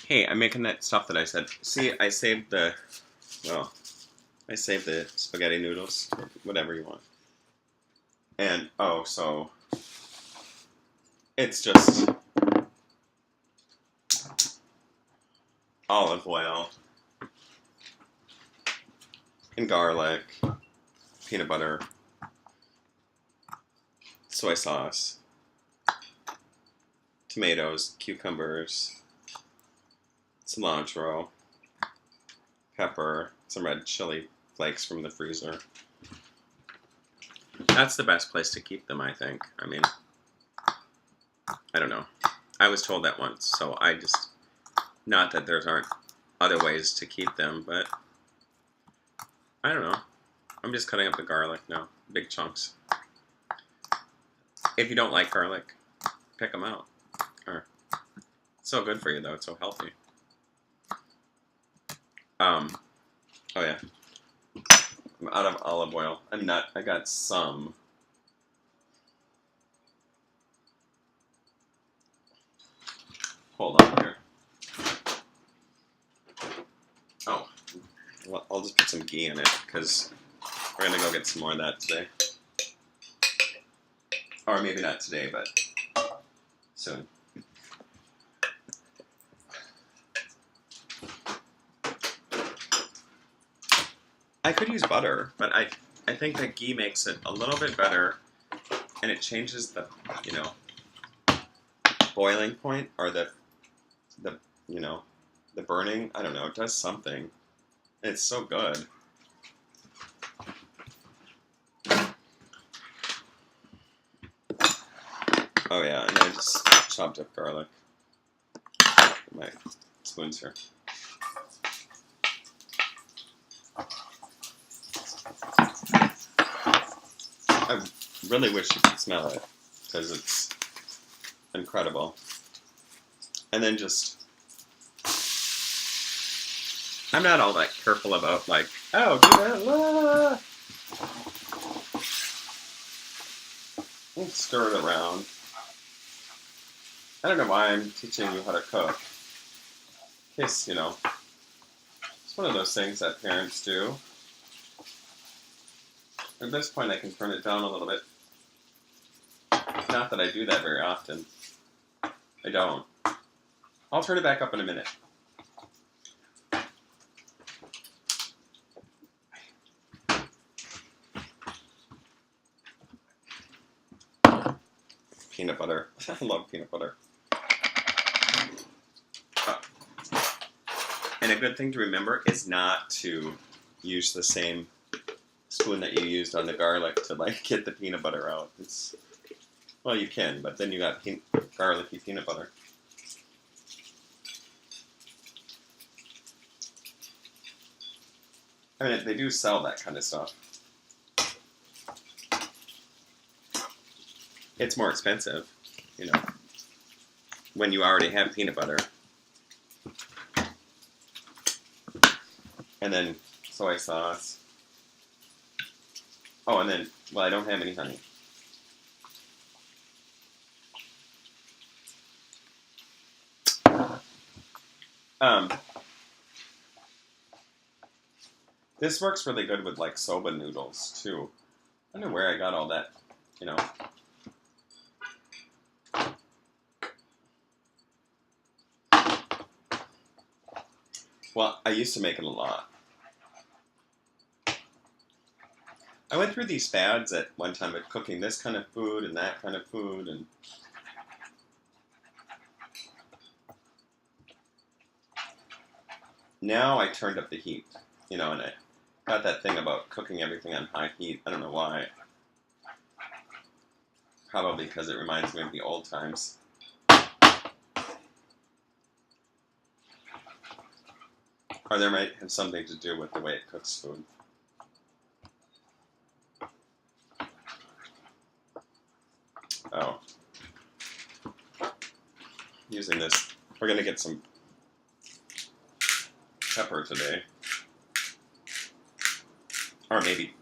Hey, I'm making that stuff that I said. See, well, I saved the spaghetti noodles, whatever you want. And, oh, so, it's just olive oil and garlic, peanut butter, soy sauce, tomatoes, cucumbers, cilantro, pepper, some red chili flakes from the freezer. That's the best place to keep them, I think. I mean, I don't know. I was told that once, so I just, not that there aren't other ways to keep them, but I don't know. I'm just cutting up the garlic now, big chunks. If you don't like garlic, pick them out. It's so good for you, though. It's so healthy. Oh yeah. I'm out of olive oil. I'm not. I got some. Hold on here. Oh, well, I'll just put some ghee in it because we're gonna go get some more of that today. Or maybe not today, but soon. I could use butter, but I think that ghee makes it a little bit better, and it changes the, boiling point, or the the burning. I don't know. It does something. It's so good. Oh yeah, and I just chopped up garlic. My spoons here. I really wish you could smell it, because it's incredible. And then just, I'm not all that careful about, like, oh, do that, and stir it around. I don't know why I'm teaching you how to cook. In case, it's one of those things that parents do. At this point, I can turn it down a little bit. Not that I do that very often. I don't. I'll turn it back up in a minute. Peanut butter. I love peanut butter. And a good thing to remember is not to use the same spoon that you used on the garlic to get the peanut butter out. Well, you can, but then you got garlicky peanut butter. I mean, they do sell that kind of stuff. It's more expensive, when you already have peanut butter. And then soy sauce. Oh, and then, well, I don't have any honey. This works really good with, soba noodles, too. I don't know where I got all that, Well, I used to make it a lot. I went through these fads at one time of cooking this kind of food and that kind of food, and now I turned up the heat, and I got that thing about cooking everything on high heat. I don't know why. Probably because it reminds me of the old times. Or there might have something to do with the way it cooks food. Oh. Using this. We're going to get some pepper today. Or maybe,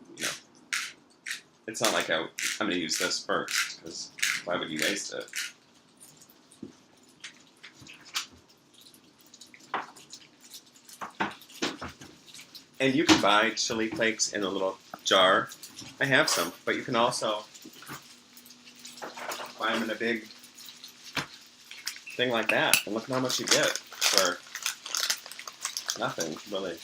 it's not like I'm going to use this first, because why would you waste it? And you can buy chili flakes in a little jar. I have some, but you can also buy them in a big thing like that. And look at how much you get for nothing, really.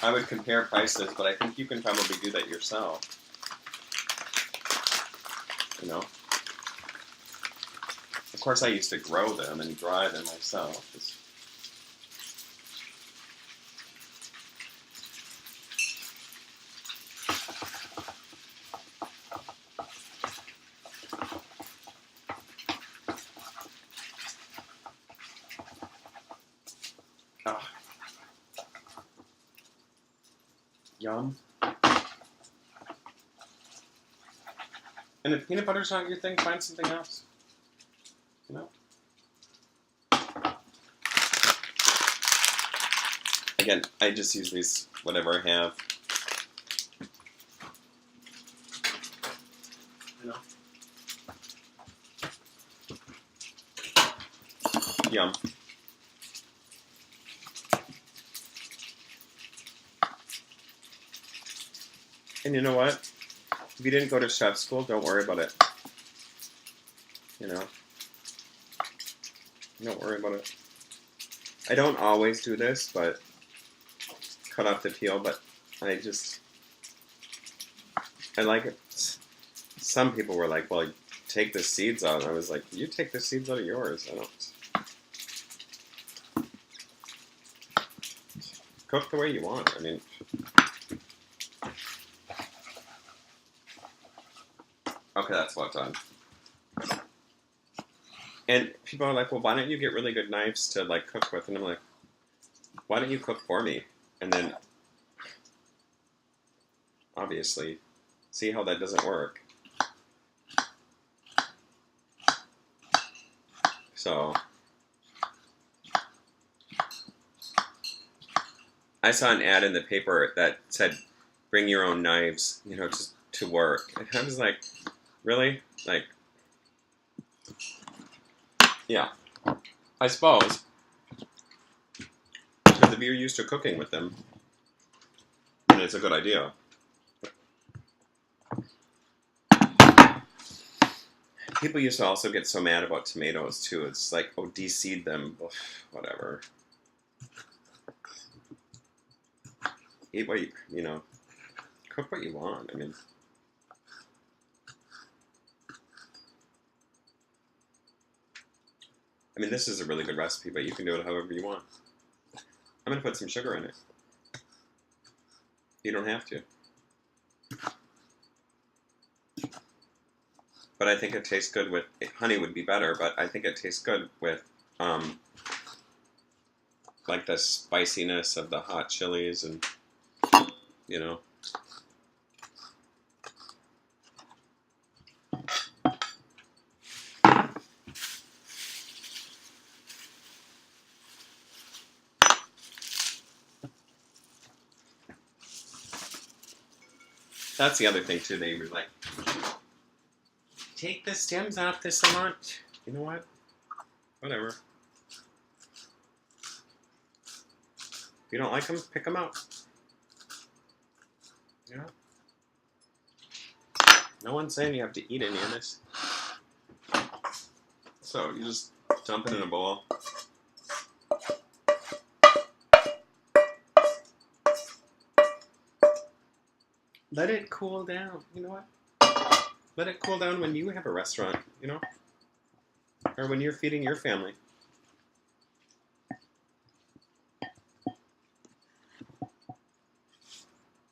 I would compare prices, but I think you can probably do that yourself. You know? Of course, I used to grow them and dry them myself. Oh. Yum. And if peanut butter's not your thing, find something else. You know? Again, I just use these, whatever I have. You know? Yum. And you know what? If you didn't go to chef school, don't worry about it. You know? Don't worry about it. I don't always do this, but cut off the peel, but I like it. Some people were like, well, take the seeds out. And I was like, you take the seeds out of yours. I don't. Cook the way you want. I mean, okay, that's well done. And people are like, well, why don't you get really good knives to like cook with? And I'm like, why don't you cook for me? And then, obviously, see how that doesn't work. So, I saw an ad in the paper that said, bring your own knives, you know, just to work. And I was like, really? Like, yeah, I suppose. Because if you're used to cooking with them, then it's a good idea. People used to also get so mad about tomatoes, too. It's like, oh, de-seed them. Ugh, whatever. Eat what you know, cook what you want. I mean, this is a really good recipe, but you can do it however you want. I'm going to put some sugar in it. You don't have to. But I think it tastes good with, honey would be better, but I think it tastes good with, like the spiciness of the hot chilies and, you know. That's the other thing, too. They were like, take the stems off the cilantro. You know what? Whatever. If you don't like them, pick them out. You know? No one's saying you have to eat any of this. So you just dump it in a bowl. Let it cool down. You know what? Let it cool down when you have a restaurant, you know? Or when you're feeding your family.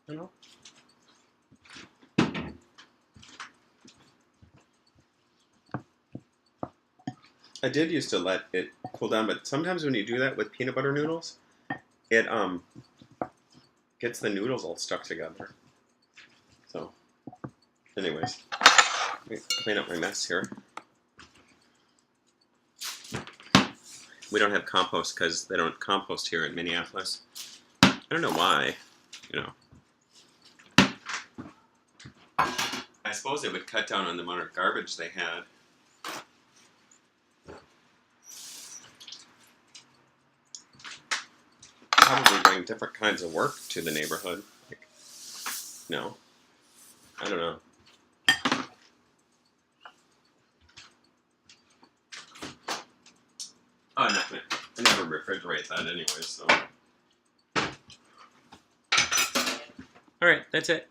You know? I did used to let it cool down, but sometimes when you do that with peanut butter noodles, it gets the noodles all stuck together. So, anyways, let me clean up my mess here. We don't have compost because they don't compost here in Minneapolis. I don't know why, you know. I suppose it would cut down on the amount of garbage they had. probably bring different kinds of work to the neighborhood. Like, no, I don't know. Oh, I'm not gonna. I never refrigerate that anyway, so. All right, that's it.